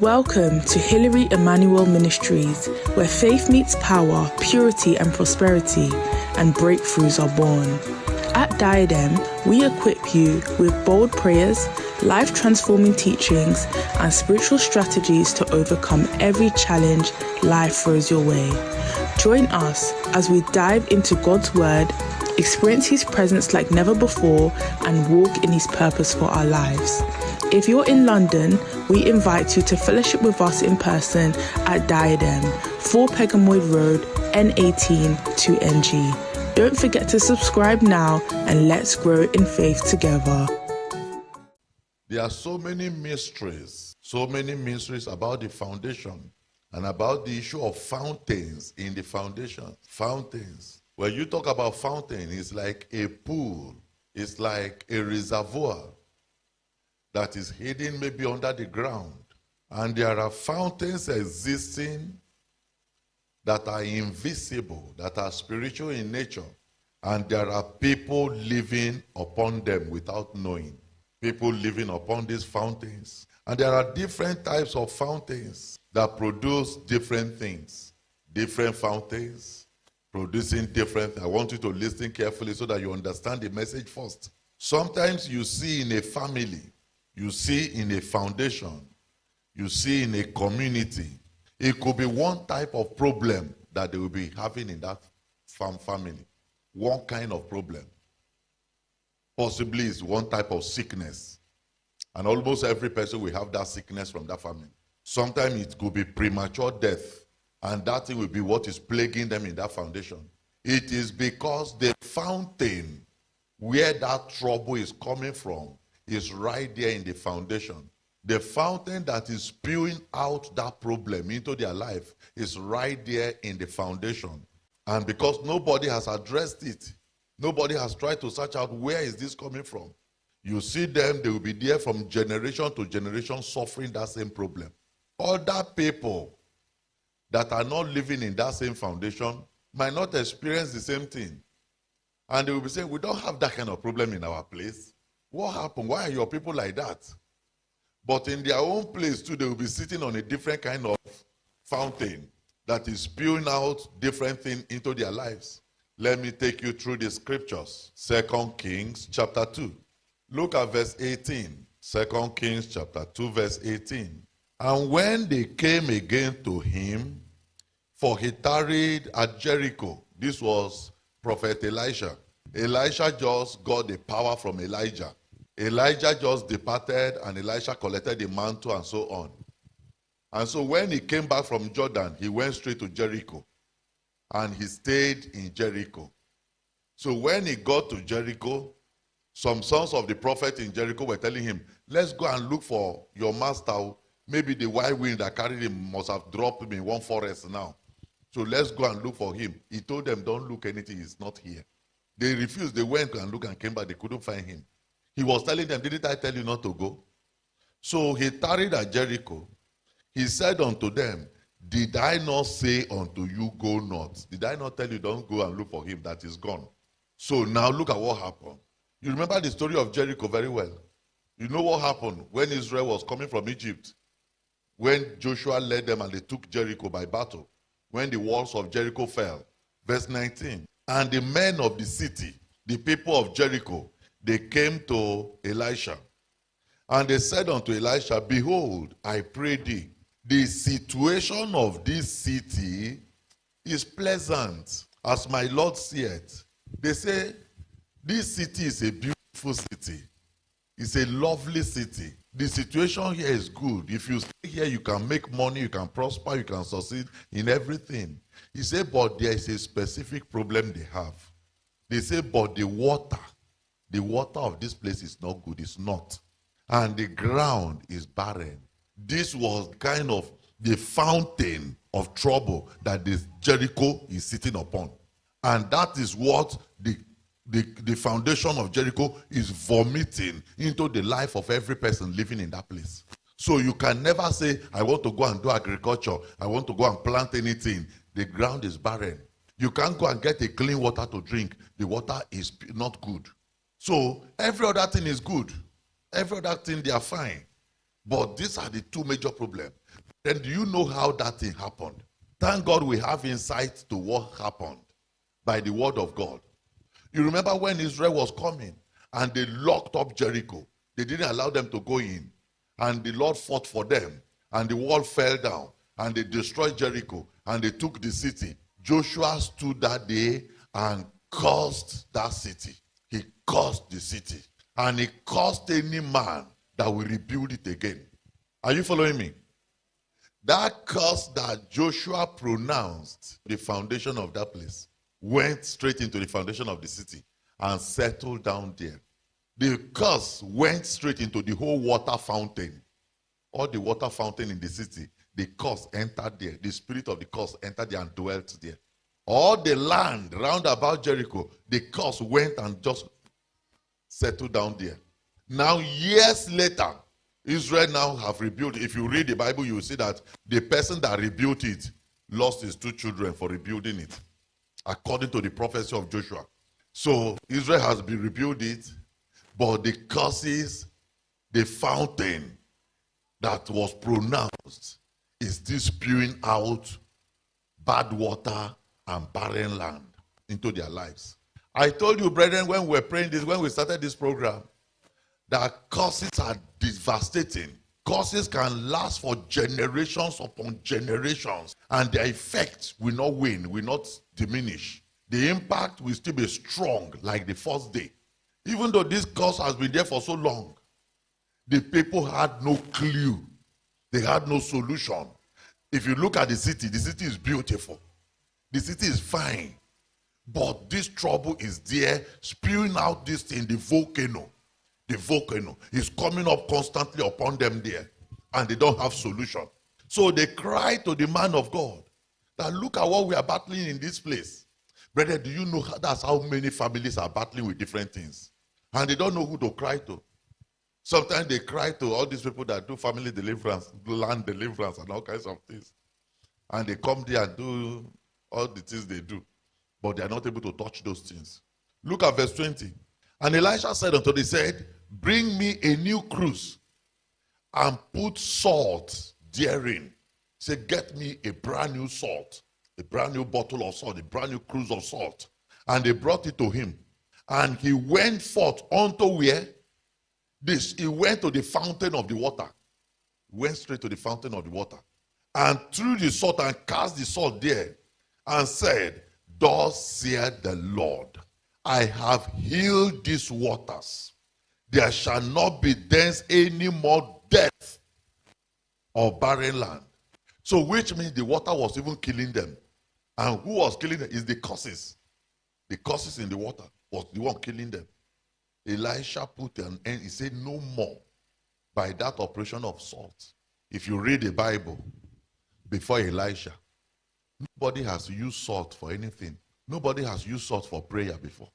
Welcome to Hilary Emmanuel Ministries, where faith meets power, purity and prosperity, and breakthroughs are born. At Diadem, we equip you with bold prayers, life-transforming teachings, and spiritual strategies to overcome every challenge life throws your way. Join us as we dive into God's Word, experience His presence like never before, and walk in His purpose for our lives. If you're in London, we invite you to fellowship with us in person at Diadem, 4 Pegamoid Road, N18 2NG. Don't forget to subscribe now and let's grow in faith together. There are so many mysteries about the foundation and about the issue of fountains in the foundation. Fountains. When you talk about fountain, it's like a pool. It's like a reservoir that is hidden maybe under the ground. And there are fountains existing that are invisible, that are spiritual in nature. And there are people living upon them without knowing. People living upon these fountains. And there are different types of fountains that produce different things. Different fountains producing different things. I want you to listen carefully so that you understand the message first. Sometimes you see in a family, you see in a foundation, you see in a community, it could be one type of problem that they will be having in that family. One kind of problem. Possibly it's one type of sickness. And almost every person will have that sickness from that family. Sometimes it could be premature death. And that thing will be what is plaguing them in that foundation. It is because the fountain where that trouble is coming from is right there in the foundation. The fountain that is spewing out that problem into their life is right there in the foundation. And because nobody has addressed it, nobody has tried to search out where is this coming from. You see them, they will be there from generation to generation suffering that same problem. Other people that are not living in that same foundation might not experience the same thing. And they will be saying, we don't have that kind of problem in our place. What happened? Why are your people like that? But in their own place too, they will be sitting on a different kind of fountain that is spewing out different things into their lives. Let me take you through the scriptures. 2 Kings chapter 2. Look at verse 18. 2 Kings chapter 2 verse 18. And when they came again to him, for he tarried at Jericho. This was Prophet Elisha. Elisha just got the power from Elijah. Elijah just departed and Elisha collected the mantle and so on. And so when he came back from Jordan, he went straight to Jericho. And he stayed in Jericho. So when he got to Jericho, some sons of the prophet in Jericho were telling him, let's go and look for your master. Maybe the wild wind that carried him must have dropped him in one forest now. So let's go and look for him. He told them, don't look anything, he's not here. They refused. They went and looked and came back. They couldn't find him. He was telling them, didn't I tell you not to go? So he tarried at Jericho. He said unto them, did I not say unto you, go not? Did I not tell you, don't go and look for him that is gone? So now look at what happened. You remember the story of Jericho very well. You know what happened when Israel was coming from Egypt? When Joshua led them and they took Jericho by battle. When the walls of Jericho fell. Verse 19. And the men of the city, the people of Jericho, they came to Elisha. And they said unto Elisha, behold, I pray thee, the situation of this city is pleasant, as my Lord seeth. They say, this city is a beautiful city. It's a lovely city. The situation here is good. If you stay here, you can make money, you can prosper, you can succeed in everything. He said, but there is a specific problem they have. They say, but the water of this place is not good. It's not. And the ground is barren. This was kind of the fountain of trouble that this Jericho is sitting upon. And that is what the foundation of Jericho is vomiting into the life of every person living in that place. So you can never say, I want to go and do agriculture. I want to go and plant anything. The ground is barren. You can't go and get a clean water to drink. The water is not good. So every other thing is good. Every other thing, they are fine. But these are the two major problems. Then do you know how that thing happened? Thank God we have insight to what happened by the word of God. You remember when Israel was coming and they locked up Jericho. They didn't allow them to go in. And the Lord fought for them. And the wall fell down. And they destroyed Jericho. And they took the city. Joshua stood that day and cursed that city. He cursed the city. And he cursed any man that will rebuild it again. Are you following me? That curse that Joshua pronounced, the foundation of that place, went straight into the foundation of the city and settled down there. The curse went straight into the whole water fountain. All the water fountain in the city, the curse entered there. The spirit of the curse entered there and dwelt there. All the land round about Jericho, the curse went and just settled down there. Now, years later, Israel now have rebuilt. If you read the Bible, you will see that the person that rebuilt it lost his 2 children for rebuilding it, according to the prophecy of Joshua. So Israel has been rebuilt it, but the curses, the fountain that was pronounced is still spewing out bad water and barren land into their lives. I told you, brethren, when we were praying this, when we started this program, that curses are devastating. Curses can last for generations upon generations, and their effect will not wane, will not diminish. The impact will still be strong like the first day. Even though this curse has been there for so long, the people had no clue. They had no solution. If you look at the city is beautiful. The city is fine. But this trouble is there, spewing out this thing, the volcano. The volcano is coming up constantly upon them there, and they don't have solution. So they cry to the man of God that look at what we are battling in this place. Brother, do you know that's how many families are battling with different things? And they don't know who to cry to. Sometimes they cry to all these people that do family deliverance, land deliverance, and all kinds of things. And they come there and do all the things they do. But they are not able to touch those things. Look at verse 20. And Elisha said unto them, he said, bring me a new cruse and put salt therein. He said, get me a brand new salt, a brand new bottle of salt, a brand new cruse of salt. And they brought it to him. And he went forth unto where? He went to the fountain of the water. Went straight to the fountain of the water. And threw the salt and cast the salt there. And said, thus saith the Lord, I have healed these waters. There shall not be thence any more death or barren land. So which means the water was even killing them. And who was killing them is the curses. The curses in the water was the one killing them. Elisha put an end. He said no more by that operation of salt. If you read the Bible before Elisha, nobody has used salt for anything. Nobody has used salt for prayer before.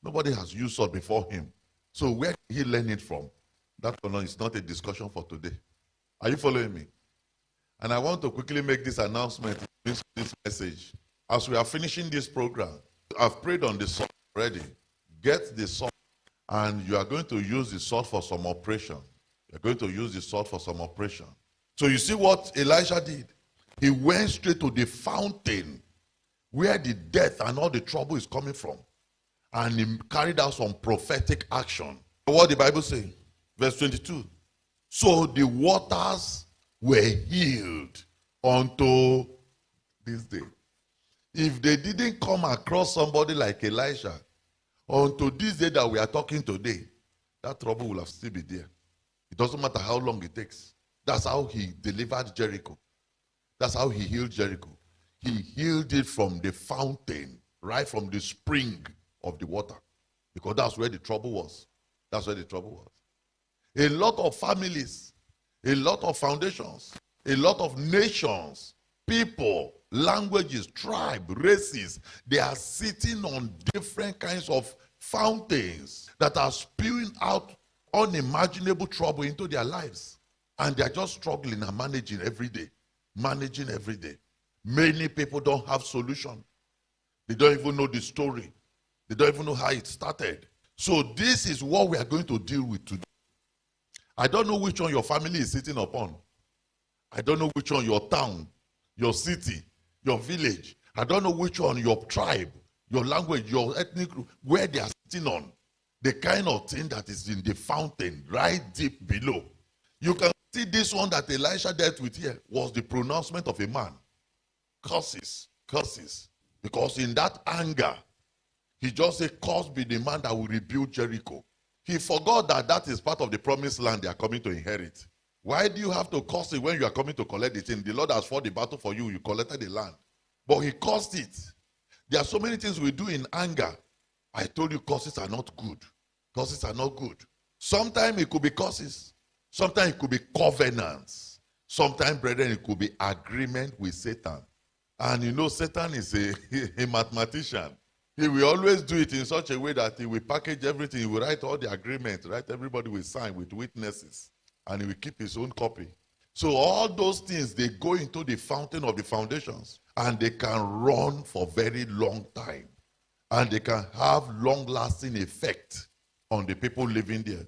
Nobody has used salt before him. So where did he learn it from? That is not a discussion for today. Are you following me? And I want to quickly make this announcement, this message. As we are finishing this program, I've prayed on the salt already. Get the salt, and you are going to use the salt for some operation. You're going to use the salt for some operation. So you see what Elisha did? He went straight to the fountain where the death and all the trouble is coming from. And he carried out some prophetic action. What the Bible says, verse 22. So the waters were healed unto this day. If they didn't come across somebody like Elisha, unto this day that we are talking today, that trouble will have still be there. It doesn't matter how long it takes. That's how he delivered Jericho. That's how he healed Jericho. He healed it from the fountain, right from the spring of the water, because that's where the trouble was. That's where the trouble was. A lot of families, a lot of foundations, a lot of nations, people, languages, tribe, races, they are sitting on different kinds of fountains that are spewing out unimaginable trouble into their lives. And they are just struggling and managing every day. Managing every day. Many people don't have solution. They don't even know the story. They don't even know how it started. So this is what we are going to deal with today. I don't know which one your family is sitting upon. I don't know which one your town, your city, your village. I don't know which one your tribe, your language, your ethnic group, where they are sitting on. The kind of thing that is in the fountain right deep below. You can see this one that Elisha dealt with here was the pronouncement of a man. Curses, curses. Because in that anger, he just said, cursed be the man that will rebuild Jericho. He forgot that that is part of the promised land they are coming to inherit. Why do you have to curse it when you are coming to collect the thing? The Lord has fought the battle for you. You collected the land. But he cursed it. There are so many things we do in anger. I told you curses are not good. Curses are not good. Sometimes it could be curses. Sometimes it could be covenants. Sometimes, brethren, it could be agreement with Satan. And you know, Satan is a mathematician. He will always do it in such a way that he will package everything. He will write all the agreements, right? Everybody will sign with witnesses. And he will keep his own copy. So all those things, they go into the fountain of the foundations. And they can run for very long time. And they can have long-lasting effect on the people living there.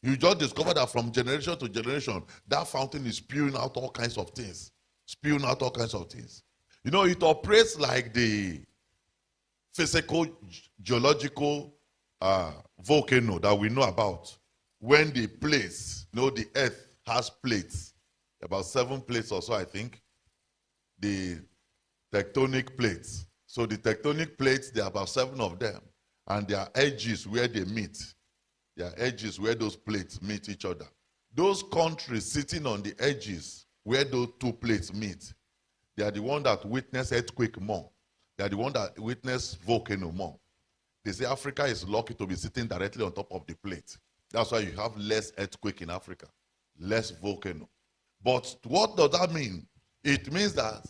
You just discover that from generation to generation, that fountain is spewing out all kinds of things. Spewing out all kinds of things. You know, it operates like the physical, geological volcano that we know about. When the plates, you know, the earth has plates, about 7 plates or so, I think, the tectonic plates. So the tectonic plates, there are about 7 of them, and there are edges where they meet. There are edges where those plates meet each other. Those countries sitting on the edges where those 2 plates meet, they are the one that witness earthquake more. They are the one that witness volcano more. They say Africa is lucky to be sitting directly on top of the plate. That's why you have less earthquake in Africa, less volcano. But what does that mean? It means that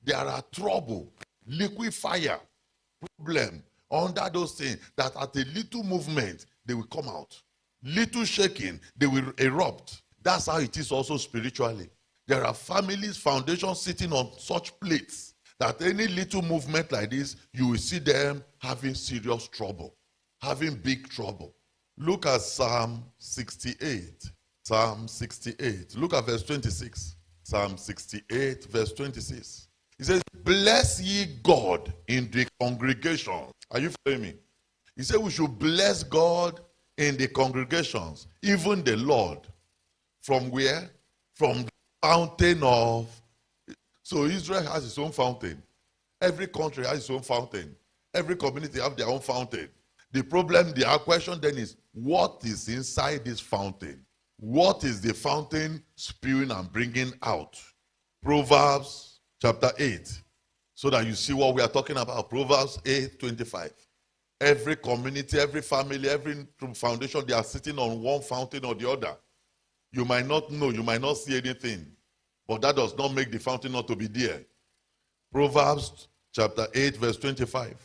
there are trouble, liquid fire, problem under those things that at a little movement, they will come out. Little shaking, they will erupt. That's how it is also spiritually. There are families, foundations sitting on such plates that any little movement like this, you will see them having serious trouble, having big trouble. Look at Psalm 68. Psalm 68. Look at verse 26. Psalm 68, verse 26. He says, bless ye God in the congregation. Are you following me? He said we should bless God in the congregations, even the Lord. From where? From the fountain of... So Israel has its own fountain. Every country has its own fountain. Every community has their own fountain. The problem, the question then is, what is inside this fountain? What is the fountain spewing and bringing out? Proverbs chapter 8. So that you see what we are talking about. Proverbs 8:25. Every community, every family, every foundation, they are sitting on one fountain or the other. You might not know, you might not see anything. But that does not make the fountain not to be there. Proverbs chapter 8, verse 25.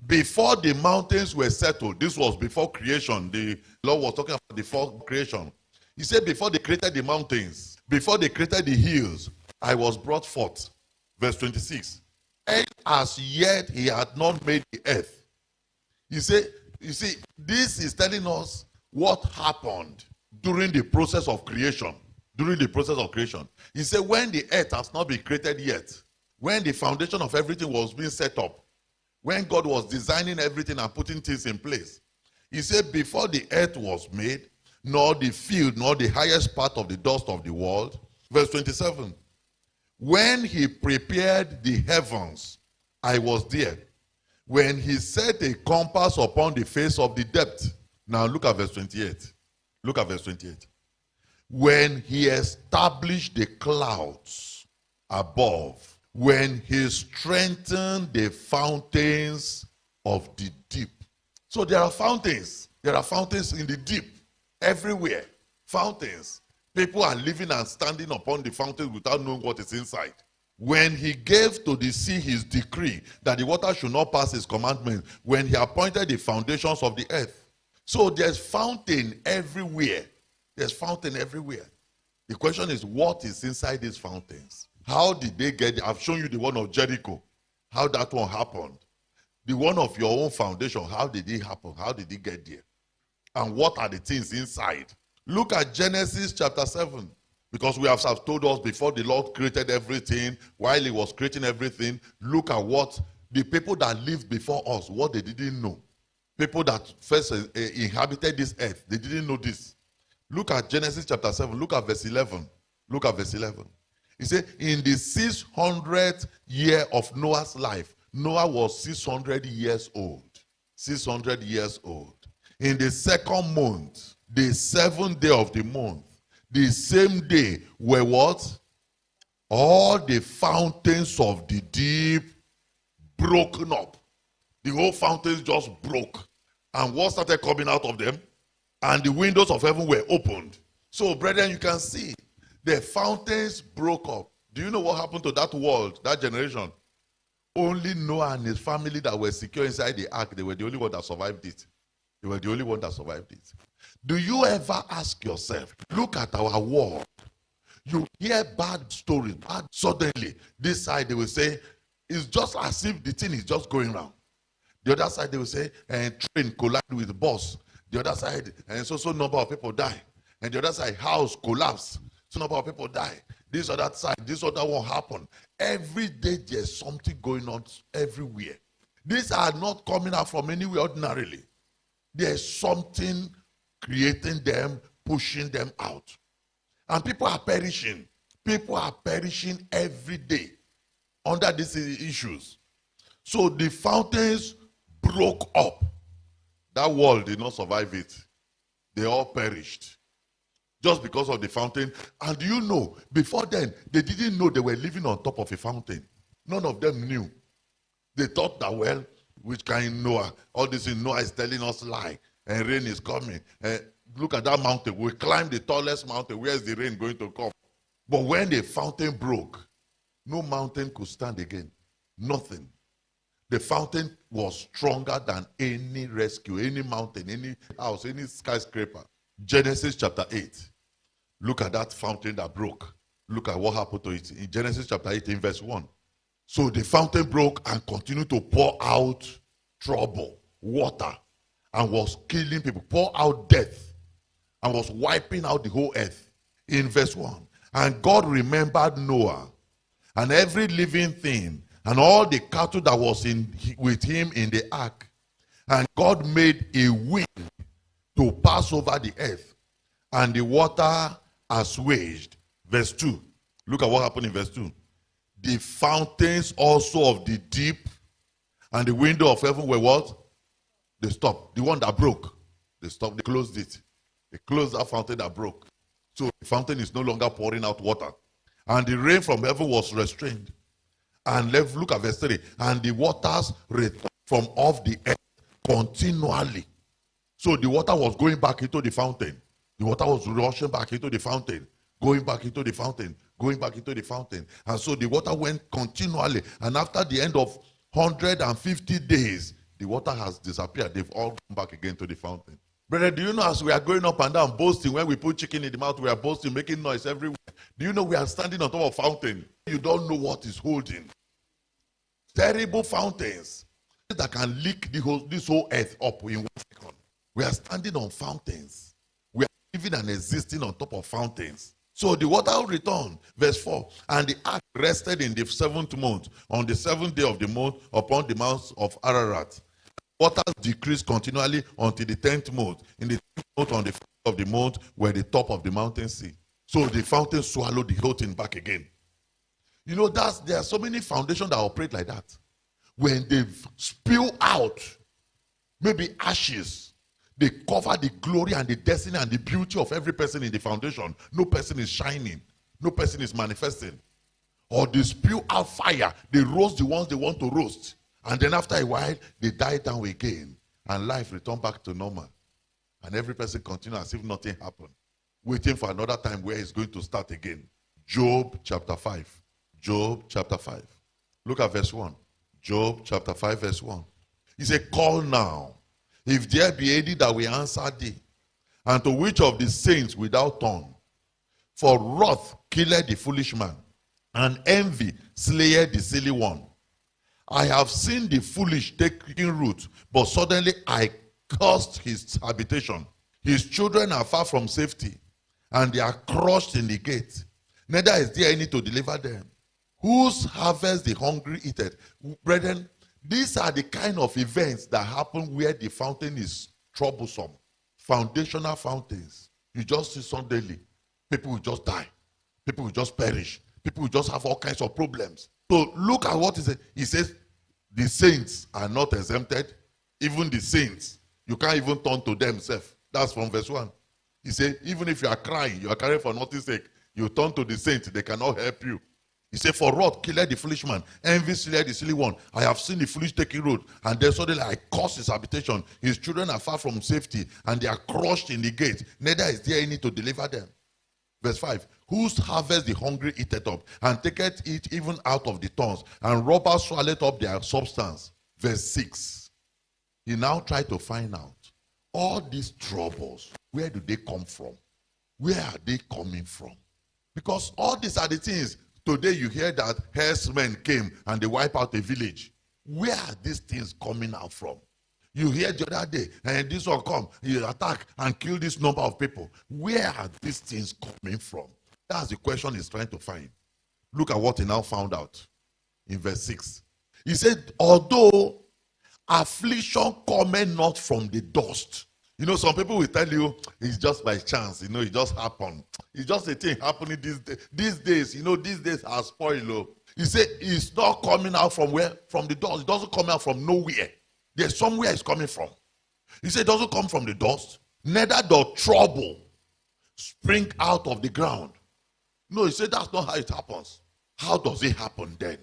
Before the mountains were settled, this was before creation. The Lord was talking about before creation. He said before they created the mountains, before they created the hills, I was brought forth. Verse 26. And as yet he had not made the earth. He said, you see, this is telling us what happened during the process of creation. During the process of creation. He said when the earth has not been created yet, when the foundation of everything was being set up, when God was designing everything and putting things in place, he said before the earth was made, nor the field, nor the highest part of the dust of the world. Verse 27. When he prepared the heavens, I was there. When he set a compass upon the face of the depth. Now look at verse 28. Look at verse 28. When he established the clouds above, when he strengthened the fountains of the deep. So there are fountains. There are fountains in the deep. Everywhere. Fountains. People are living and standing upon the fountains without knowing what is inside. When he gave to the sea his decree that the water should not pass his commandment, when he appointed the foundations of the earth. So there's fountain everywhere. There's fountain everywhere. The question is, what is inside these fountains? How did they get there? I've shown you the one of Jericho. How that one happened. The one of your own foundation, how did it happen? How did it get there? And what are the things inside? Look at Genesis chapter 7. Because we have told us before the Lord created everything, while he was creating everything, look at what the people that lived before us, what they didn't know. People that first inhabited this earth, they didn't know this. Look at Genesis chapter 7. Look at verse 11. Look at verse 11. He said, in the 600th year of Noah's life, Noah was 600 years old. 600 years old. In the second month, the 7th day of the month, the same day were what? All the fountains of the deep broken up. The whole fountains just broke. And what started coming out of them? And the windows of heaven were opened. So, brethren, you can see the fountains broke up. Do you know what happened to that world, that generation? Only Noah and his family that were secure inside the ark, they were the only one that survived it. They were the only one that survived it. Do you ever ask yourself, look at our world. You hear bad stories, bad suddenly. This side they will say, it's just as if the thing is just going round. The other side they will say, train collided with bus. The other side, and so number of people die. And the other side, house collapse. So number of people die. This or that side, this or that won't happen. Every day there's something going on everywhere. These are not coming out from anywhere ordinarily. There's something creating them, pushing them out. And people are perishing. People are perishing every day under these issues. So the fountains broke up. That world did not survive it. They all perished. Just because of the fountain. And do you know, before then, they didn't know they were living on top of a fountain. None of them knew. They thought that, well, which kind Noah? All this in Noah is telling us lie. And rain is coming. Look at that mountain. We climbed the tallest mountain. Where is the rain going to come? But when the fountain broke, no mountain could stand again. Nothing. The fountain was stronger than any rescue, any mountain, any house, any skyscraper. Genesis chapter 8. Look at that fountain that broke. Look at what happened to it. In Genesis chapter 8, in verse 1. So the fountain broke and continued to pour out trouble, water, and was killing people, pour out death, and was wiping out the whole earth. In verse 1. And God remembered Noah and every living thing and all the cattle that was with him in the ark. And God made a wind to pass over the earth, and the water assuaged. Verse 2. Look at what happened in verse 2. The fountains also of the deep and the window of heaven were what? They stopped. The one that broke, they stopped. They closed it. They closed that fountain that broke. So the fountain is no longer pouring out water. And the rain from heaven was restrained. And look at verse 3. And the waters returned from off the earth continually. So the water was going back into the fountain. The water was rushing back into the fountain. Going back into the fountain. Going back into the fountain. And so the water went continually. And after the end of 150 days, the water has disappeared. They've all come back again to the fountain. Brother, do you know as we are going up and down boasting, when we put chicken in the mouth, we are boasting, making noise everywhere. Do you know we are standing on top of a fountain? You don't know what is holding. Terrible fountains that can leak this whole earth up in 1 second. We are standing on fountains. We are living and existing on top of fountains. So the water returned, verse 4, and the ark rested in the 7th month, on the 7th day of the month, upon the mount of Ararat. Waters decreased continually until the 10th month. In the 10th month, on the 1st of the month, were the top of the mountain sea. So the fountain swallowed the whole thing back again. You know, there are so many foundations that operate like that. When they spill out, maybe ashes, they cover the glory and the destiny and the beauty of every person in the foundation. No person is shining. No person is manifesting. Or they spew out fire. They roast the ones they want to roast. And then after a while, they die down again. And life return back to normal. And every person continues as if nothing happened. Waiting for another time where it's going to start again. Job chapter 5. Job chapter 5. Look at verse 1. Job chapter 5 verse 1. He said, call now, if there be any that will answer thee, and to which of the saints without tongue? For wrath killeth the foolish man, and envy slayeth the silly one. I have seen the foolish taking root, but suddenly I cursed his habitation. His children are far from safety. and they are crushed in the gate. Neither is there any to deliver them. Whose harvest the hungry eateth? Brethren, these are the kind of events that happen where the fountain is troublesome. Foundational fountains. You just see suddenly, people will just die. People will just perish. People will just have all kinds of problems. So look at what he says. He says, the saints are not exempted. Even the saints, you can't even turn to themselves. That's from verse 1. He said, even if you are crying for nothing's sake, you turn to the saints, they cannot help you. He said, for wrath killeth the foolish man, envy slay the silly one. I have seen the foolish taking road, and then suddenly I curse his habitation. His children are far from safety, and they are crushed in the gate. Neither is there any to deliver them. Verse 5, whose harvest the hungry eateth up, and taketh it even out of the thorns, and robbers swalloweth up their substance. Verse 6, he now tried to find out all these troubles, where do they come from? Where are they coming from? Because all these are the things. Today you hear that herdsmen came and they wipe out a village. Where are these things coming out from? You hear the other day, and this one come, he attack and kill this number of people. Where are these things coming from? That's the question he's trying to find. Look at what he now found out in verse 6. He said, although affliction cometh not from the dust. You know, some people will tell you it's just by chance, it just happened. It's just a thing happening these days. These days are spoiled. He said it's not coming out from where? From the dust. It doesn't come out from nowhere. There's somewhere it's coming from. He said it doesn't come from the dust. Neither does trouble spring out of the ground. No, he said that's not how it happens. How does it happen then?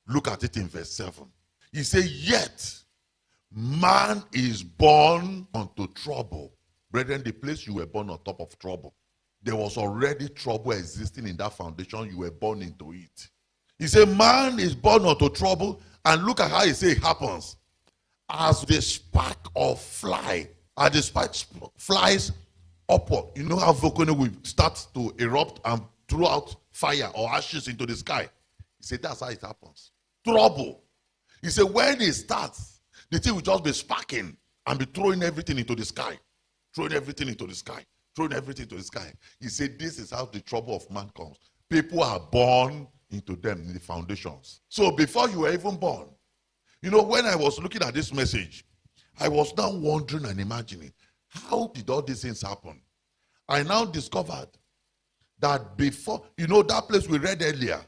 Look at it in verse 7. He said, yet man is born unto trouble. Brethren, the place you were born on top of trouble. There was already trouble existing in that foundation. You were born into it. He said, man is born unto trouble. And look at how he said it happens. As the spark of fly. As the spark flies upward. You know how volcano will start to erupt and throw out fire or ashes into the sky. He said, that's how it happens. Trouble. He said, when it starts, the thing will just be sparking and be throwing everything into the sky. Throwing everything into the sky. Throwing everything into the sky. He said, this is how the trouble of man comes. People are born into them in the foundations. So before you were even born, when I was looking at this message, I was now wondering and imagining, how did all these things happen? I now discovered that before, that place we read earlier,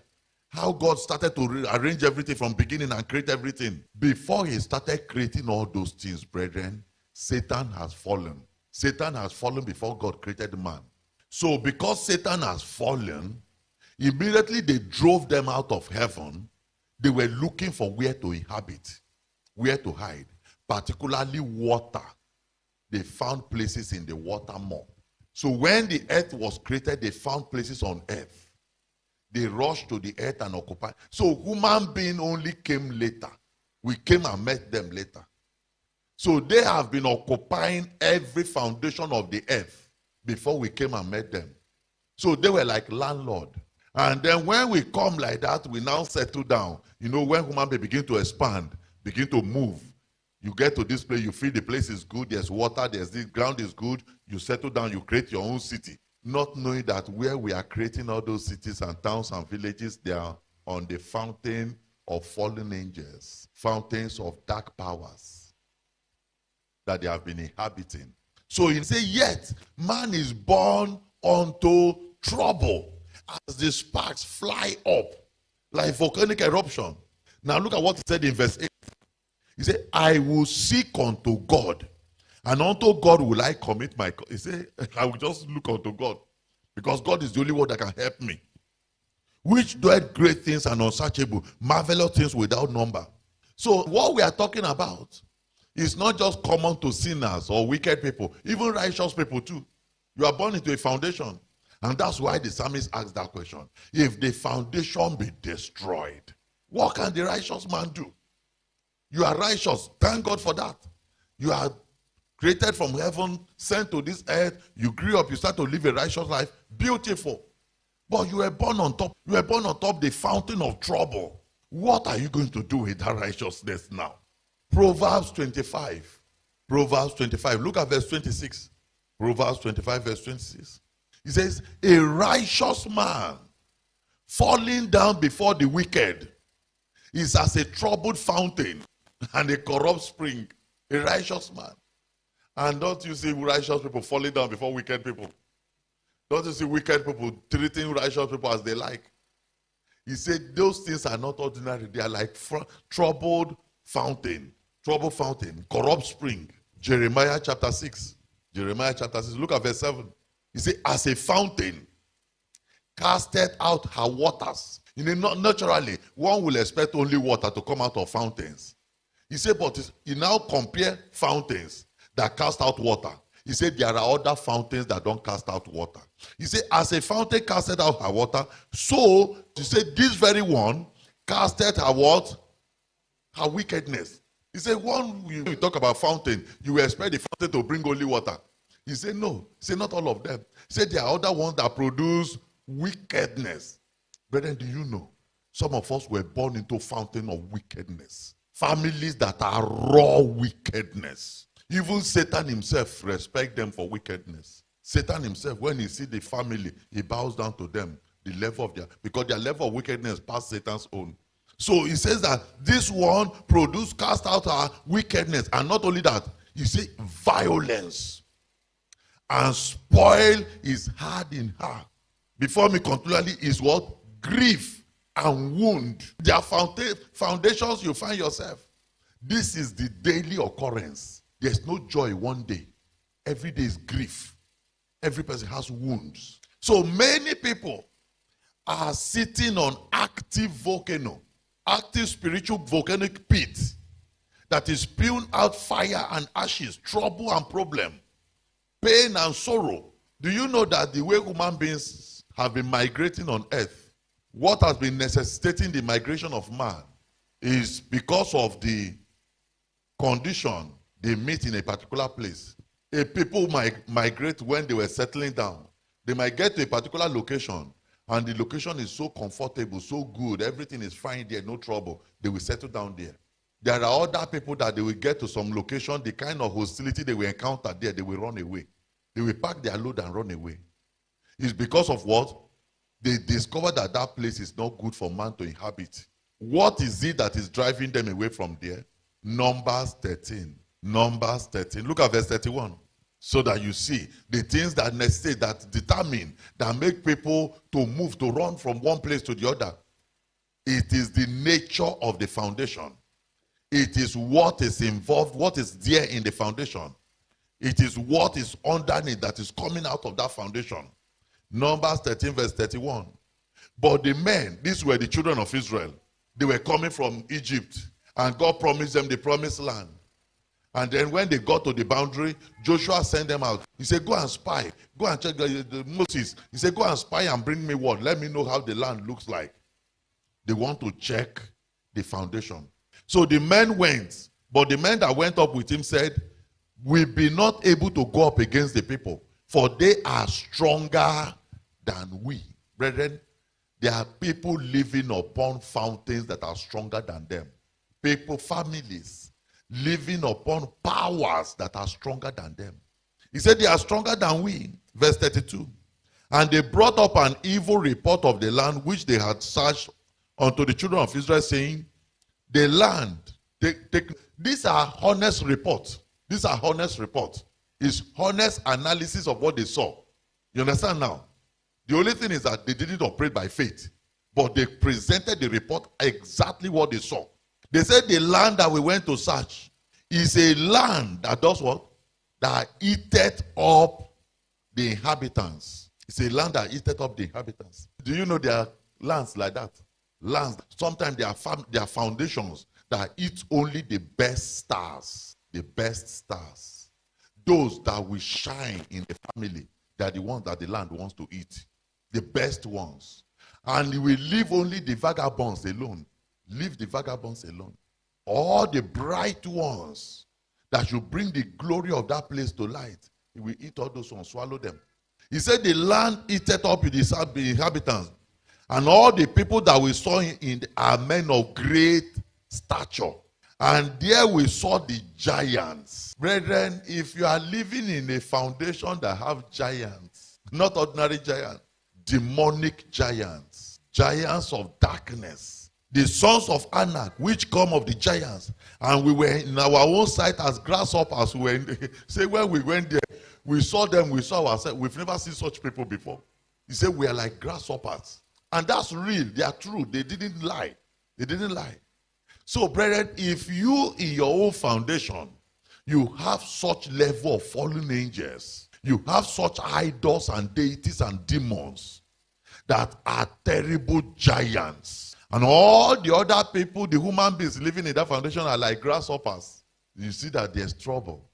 how God started to arrange everything from beginning and create everything. Before he started creating all those things, brethren, Satan has fallen. Satan has fallen before God created man. So because Satan has fallen, immediately they drove them out of heaven. They were looking for where to inhabit, where to hide, particularly water. They found places in the water more. So when the earth was created, they found places on earth. They rushed to the earth and occupied. So human being only came later. We came and met them later. So they have been occupying every foundation of the earth before we came and met them. So they were like landlord. And then when we come like that, we now settle down. When human being begin to expand, begin to move, you get to this place, you feel the place is good, there's water, the ground is good, you settle down, you create your own city. Not knowing that where we are creating all those cities and towns and villages, they are on the fountain of fallen angels, fountains of dark powers that they have been inhabiting. So he said, yet man is born unto trouble as the sparks fly up like volcanic eruption. Now look at what he said in verse 8. He said, I will seek unto God, and unto God will I commit my... He said, I will just look unto God, because God is the only one that can help me. Which doeth great things and unsearchable, marvelous things without number. So what we are talking about is not just common to sinners or wicked people, even righteous people too. You are born into a foundation. And that's why the psalmist asked that question. If the foundation be destroyed, what can the righteous man do? You are righteous. Thank God for that. You are created from heaven, sent to this earth. You grew up, you start to live a righteous life. Beautiful. But you were born on top. You were born on top of the fountain of trouble. What are you going to do with that righteousness now? Proverbs 25. Proverbs 25. Look at verse 26. Proverbs 25 verse 26. He says, a righteous man falling down before the wicked is as a troubled fountain and a corrupt spring. A righteous man. And don't you see righteous people falling down before wicked people? Don't you see wicked people treating righteous people as they like? He said those things are not ordinary. They are like troubled fountain, corrupt spring. Jeremiah chapter 6. Jeremiah chapter 6. Look at verse 7. He said, as a fountain casted out her waters. Naturally, one will expect only water to come out of fountains. He said, but he now compare fountains that cast out water. He said there are other fountains that don't cast out water. He said, as a fountain casted out her water, so he said this very one casted her what? Her wickedness. He said, when we talk about fountain, you expect the fountain to bring only water. He said, no. He said, not all of them. He said, there are other ones that produce wickedness. Brethren, do you know? Some of us were born into fountain of wickedness. Families that are raw wickedness. Even Satan himself respects them for wickedness. Satan himself, when he sees the family, he bows down to them, the level of because their level of wickedness past Satan's own. So he says that this one cast out our wickedness. And not only that, he says violence and spoil is hard in her. Before me continually is what? Grief and wound. Their foundations you find yourself. This is the daily occurrence. There's no joy one day. Every day is grief. Every person has wounds. So many people are sitting on active volcano, active spiritual volcanic pit that is spewing out fire and ashes, trouble and problem, pain and sorrow. Do you know that the way human beings have been migrating on earth, what has been necessitating the migration of man is because of the condition they meet in a particular place. A people migrate when they were settling down. They might get to a particular location, and the location is so comfortable, so good, everything is fine there, no trouble. They will settle down there. There are other people that they will get to some location, the kind of hostility they will encounter there, they will run away. They will pack their load and run away. It's because of what? They discover that that place is not good for man to inhabit. What is it that is driving them away from there? Numbers 13. Numbers 13. Look at verse 31. So that you see the things that necessitate, that determine, that make people to move, to run from one place to the other. It is the nature of the foundation. It is what is involved, what is there in the foundation. It is what is underneath that is coming out of that foundation. Numbers 13 verse 31. But the men, these were the children of Israel. They were coming from Egypt. And God promised them the promised land. And then when they got to the boundary, Joshua sent them out. He said, go and spy. Go and check Moses. He said, go and spy and bring me word. Let me know how the land looks like. They want to check the foundation. So the men went. But the men that went up with him said, we'll be not able to go up against the people, for they are stronger than we. Brethren, there are people living upon fountains that are stronger than them. People, families, living upon powers that are stronger than them. He said they are stronger than we. Verse 32. And they brought up an evil report of the land which they had searched unto the children of Israel, saying, the land, these are honest reports. These are honest reports. It's honest analysis of what they saw. You understand now? The only thing is that they didn't operate by faith, but they presented the report exactly what they saw. They said the land that we went to search is a land that does what? That eateth up the inhabitants. It's a land that eateth up the inhabitants. Do you know there are lands like that? Lands, sometimes there are foundations that eat only the best stars. The best stars. Those that will shine in the family, they are the ones that the land wants to eat. The best ones. And he will leave only the vagabonds alone. Leave the vagabonds alone. All the bright ones that should bring the glory of that place to light, he will eat all those ones, swallow them. He said the land eateth up with the inhabitants, and all the people that we saw in are men of great stature. And there we saw the giants. Brethren, if you are living in a foundation that have giants, Not ordinary giants, demonic giants, giants of darkness. The sons of Anak, which come of the giants, and we were in our own sight as grasshoppers. Say when we went there, we saw them, we saw ourselves. We've never seen such people before. He said we are like grasshoppers. And that's real. They are true. They didn't lie. They didn't lie. So, brethren, if you in your own foundation, you have such level of fallen angels, you have such idols and deities and demons that are terrible giants, and all the other people, the human beings living in that foundation are like grasshoppers, you see that there's trouble.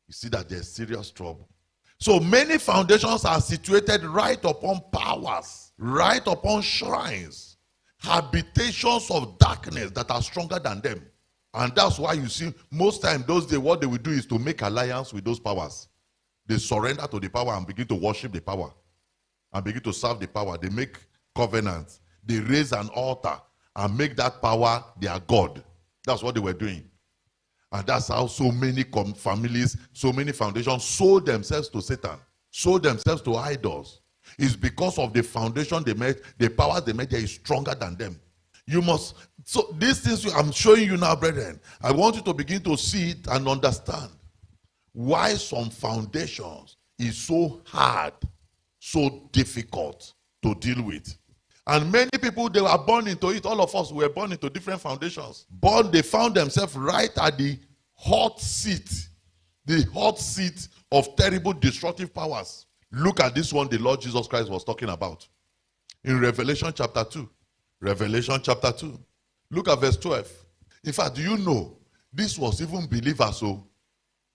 You see that there's serious trouble. So many foundations are situated right upon powers, right upon shrines, habitations of darkness that are stronger than them. And that's why you see most times those days what they will do is to make alliance with those powers. They surrender to the power and begin to worship the power and begin to serve the power. They make covenants. They raise an altar and make that power their God. That's what they were doing. And that's how so many families, so many foundations sold themselves to Satan, sold themselves to idols. It's because of the foundation they made, the power they made there is stronger than them. You must, so these things I'm showing you now, brethren, I want you to begin to see it and understand why some foundations is so hard, so difficult to deal with. And many people, they were born into it. All of us were born into different foundations. But they found themselves right at the hot seat of terrible destructive powers. Look at this one the Lord Jesus Christ was talking about. In Revelation chapter 2. Revelation chapter 2. Look at verse 12. In fact, do you know, this was even believers. So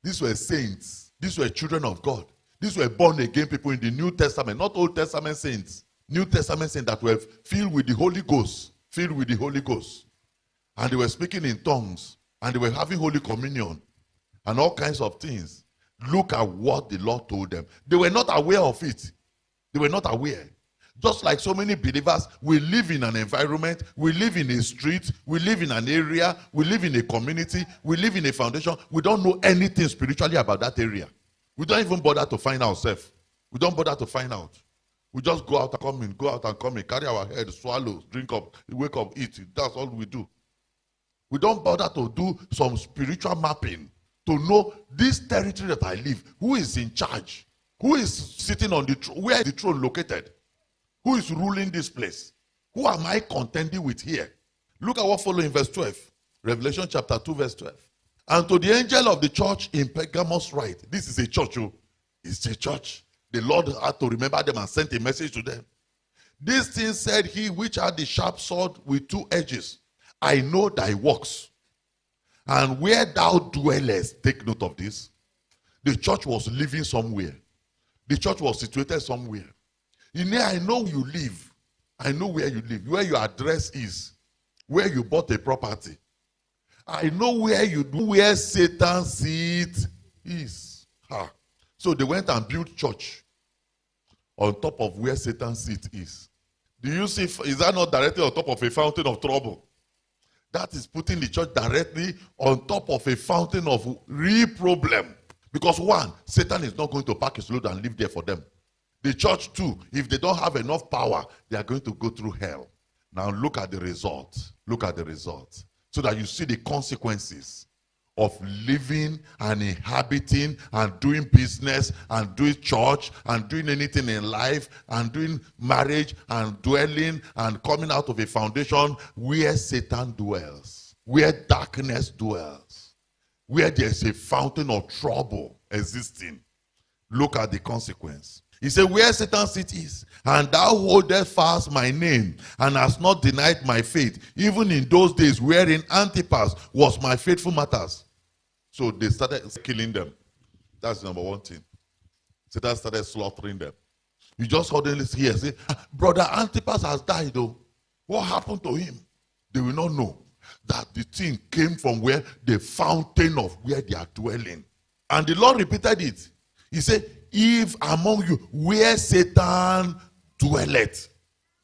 these were saints. These were children of God. These were born again people in the New Testament, not Old Testament saints. New Testament saints that were filled with the Holy Ghost. Filled with the Holy Ghost. And they were speaking in tongues. And they were having Holy Communion. And all kinds of things. Look at what the Lord told them. They were not aware of it. They were not aware. Just like so many believers, we live in an environment, we live in a street, we live in an area, we live in a community, we live in a foundation. We don't know anything spiritually about that area. We don't even bother to find ourselves. We don't bother to find out. We just go out and come in, go out and come in, carry our head, swallow, drink up, wake up, eat. That's all we do. We don't bother to do some spiritual mapping to know this territory that I live, who is in charge, who is sitting on the throne, where is the throne located, who is ruling this place, who am I contending with here? Look at what follows in verse 12. Revelation chapter 2 verse 12. And to the angel of the church in Pergamos write, this is a church, it's a church. The Lord had to remember them and sent a message to them. This thing said he which had the sharp sword with two edges, I know thy works, and where thou dwellest. Take note of this. The church was living somewhere. The church was situated somewhere. In here, I know you live. I know where you live, where your address is, where you bought a property. I know where Satan's seat is. So they went and built church on top of where Satan's seat is. Do you see, is that not directly on top of a fountain of trouble? That is putting the church directly on top of a fountain of real problem. Because one, Satan is not going to pack his load and live there for them. The church too, if they don't have enough power, they are going to go through hell. Now look at the result. Look at the result. So that you see the consequences of living and inhabiting and doing business and doing church and doing anything in life and doing marriage and dwelling and coming out of a foundation where Satan dwells, where darkness dwells, where there's a fountain of trouble existing. Look at the consequence. He said, where Satan's seat is, and thou holdest fast my name, and hast not denied my faith, even in those days wherein Antipas was my faithful martyrs. So they started killing them. That's number one thing. Satan started slaughtering them. You just suddenly hear, say, brother Antipas has died though. What happened to him? They will not know that the thing came from where the fountain of where they are dwelling. And the Lord repeated it. He said, if among you where Satan dwelleth.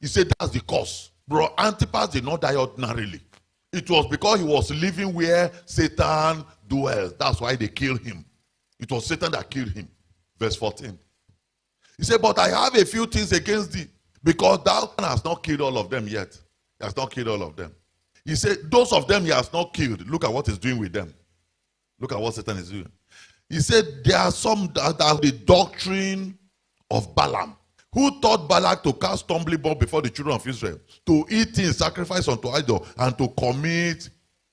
He said that's the cause. Bro, Antipas did not die ordinarily. It was because he was living where Satan dwells. That's why they killed him. It was Satan that killed him. Verse 14. He said, but I have a few things against thee, because thou hast not killed all of them yet. He has not killed all of them. He said, those of them he has not killed. Look at what he's doing with them. Look at what Satan is doing. He said, there are some that are the doctrine of Balaam, who taught Balak to cast stumbling block before the children of Israel, to eat things sacrificed unto idol, and to commit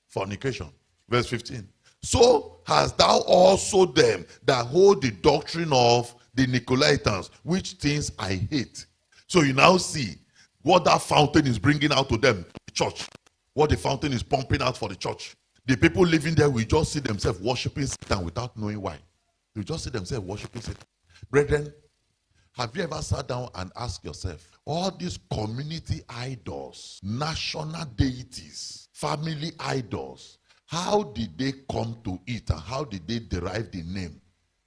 fornication. Verse 15. So hast thou also them that hold the doctrine of the Nicolaitans, which things I hate. So you now see what that fountain is bringing out to them, the church. What the fountain is pumping out for the church. The people living there will just see themselves worshiping Satan without knowing why. They just see themselves worshiping Satan. Brethren, have you ever sat down and asked yourself, all these community idols, national deities, family idols, how did they come to it and how did they derive the name?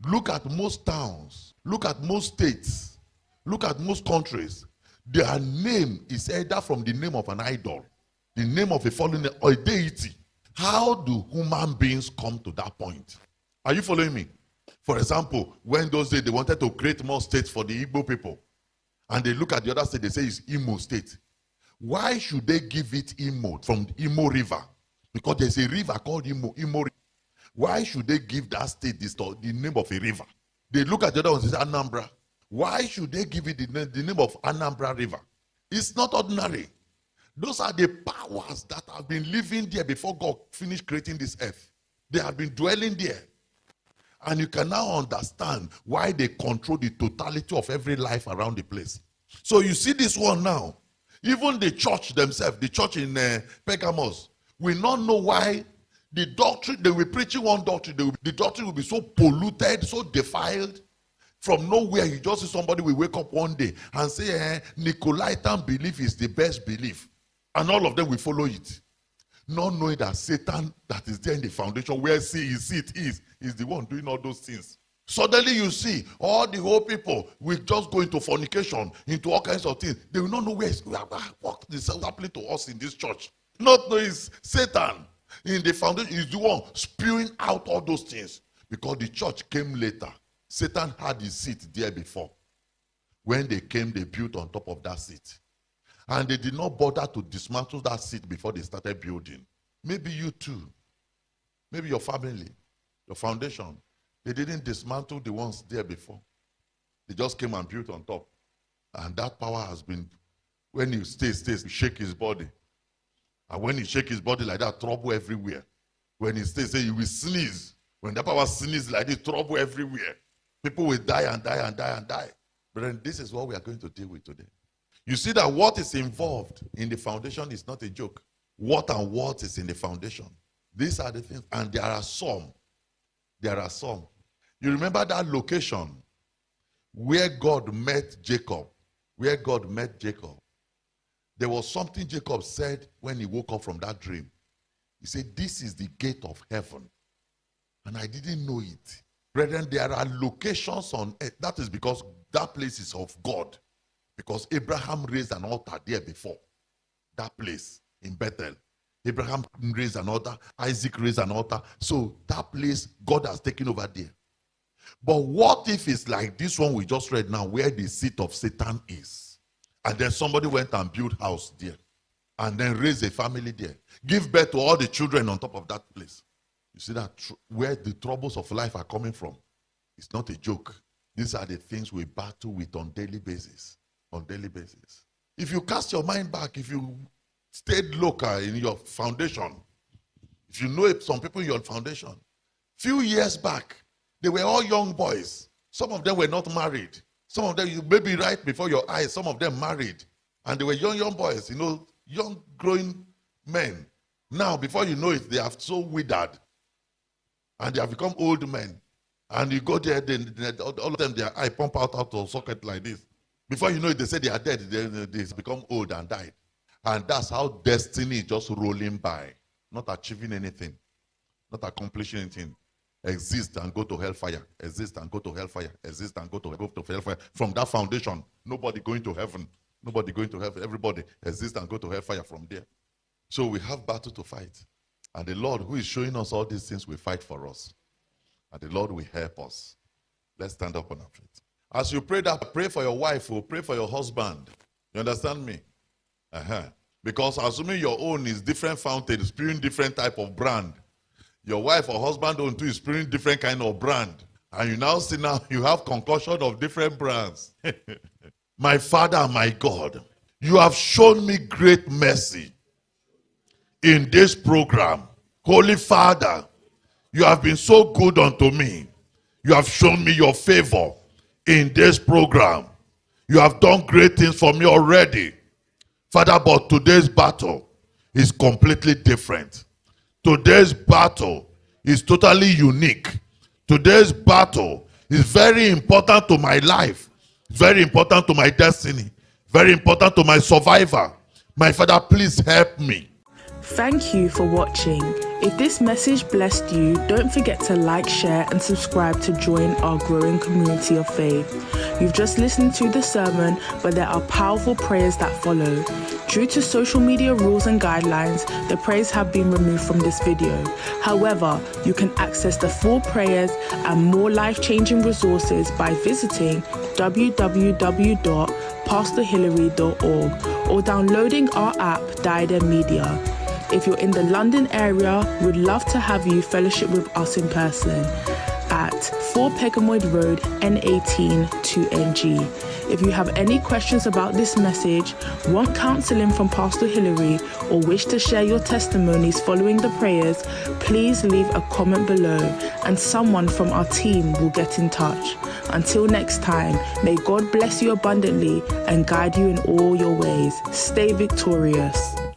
Look at most towns, look at most states, look at most countries. Their name is either from the name of an idol, the name of a fallen or a deity. How do human beings come to that point? Are you following me? For example, when those days they wanted to create more states for the Igbo people, and they look at the other state, they say it's Imo State. Why should they give it Imo, from the Imo River? Because there's a river called Imo River. Why should they give that state the name of a river? They look at the other one and say Anambra. Why should they give it the name of Anambra River? It's not ordinary. Those are the powers that have been living there before God finished creating this earth. They have been dwelling there. And you can now understand why they control the totality of every life around the place. So you see this one now. Even the church themselves, the church in Pergamos, will not know why the doctrine, they will be preaching one doctrine, the doctrine will be so polluted, so defiled. From nowhere, you just see somebody will wake up one day and say, Nicolaitan belief is the best belief. And all of them will follow it. Not knowing that Satan that is there in the foundation where seat is the one doing all those things. Suddenly you see all the whole people will just go into fornication, into all kinds of things. They will not know what is happening to us in this church. Not knowing it's Satan in the foundation is the one spewing out all those things. Because the church came later. Satan had his seat there before. When they came, they built on top of that seat. And they did not bother to dismantle that seat before they started building. Maybe you too. Maybe your family, your foundation. They didn't dismantle the ones there before. They just came and built on top. And that power has been, when he stays, you shake his body. And when he shake his body like that, trouble everywhere. When he stays, you will sneeze. When that power sneezes like this, trouble everywhere. People will die and die and die and die. But then this is what we are going to deal with today. You see that what is involved in the foundation is not a joke. What and what is in the foundation. These are the things. And there are some. There are some. You remember that location where God met Jacob. Where God met Jacob. There was something Jacob said when he woke up from that dream. He said, this is the gate of heaven. And I didn't know it. Brethren, there are locations on earth. That is because that place is of God. Because Abraham raised an altar there before. That place in Bethel. Abraham raised an altar. Isaac raised an altar. So that place, God has taken over there. But what if it's like this one we just read now, where the seat of Satan is? And then somebody went and built a house there. And then raised a family there. Give birth to all the children on top of that place. You see that where the troubles of life are coming from. It's not a joke. These are the things we battle with on daily basis. On daily basis. If you cast your mind back, if you stayed local in your foundation, if you know some people in your foundation, few years back, they were all young boys. Some of them were not married. Some of them, maybe right before your eyes, some of them married. And they were young boys, young growing men. Now, before you know it, they have so withered. And they have become old men. And you go there, all of them, their eye pump out of socket like this. Before you know it, they say they are dead. They become old and died. And that's how destiny is just rolling by. Not achieving anything. Not accomplishing anything. Exist and go to hellfire. Exist and go to hellfire. Exist and go to hellfire. From that foundation, nobody going to heaven. Nobody going to heaven. Everybody exist and go to hellfire from there. So we have battle to fight. And the Lord who is showing us all these things will fight for us. And the Lord will help us. Let's stand up on our feet. As you pray that, pray for your wife or pray for your husband. You understand me? Because assuming your own is different fountain, spewing different type of brand, your wife or husband own too is spewing different kind of brand. And you now see now you have concoction of different brands. My Father and my God, you have shown me great mercy in this program. Holy Father, you have been so good unto me. You have shown me your favor in this program. You have done great things for me already. Father, but today's battle is completely different. Today's battle is totally unique. Today's battle is very important to my life, very important to my destiny, very important to my survivor. My Father, please help me. Thank you for watching. If this message blessed you, don't forget to like, share and subscribe to join our growing community of faith. You've just listened to the sermon, but there are powerful prayers that follow. Due to social media rules and guidelines, the prayers have been removed from this video. However, you can access the full prayers and more life-changing resources by visiting www.pastorhillary.org or downloading our app, Diadem Media. If you're in the London area, we'd love to have you fellowship with us in person at 4 Pegamoid Road, N18 2NG. If you have any questions about this message, want counseling from Pastor Hillary, or wish to share your testimonies following the prayers, please leave a comment below and someone from our team will get in touch. Until next time, may God bless you abundantly and guide you in all your ways. Stay victorious.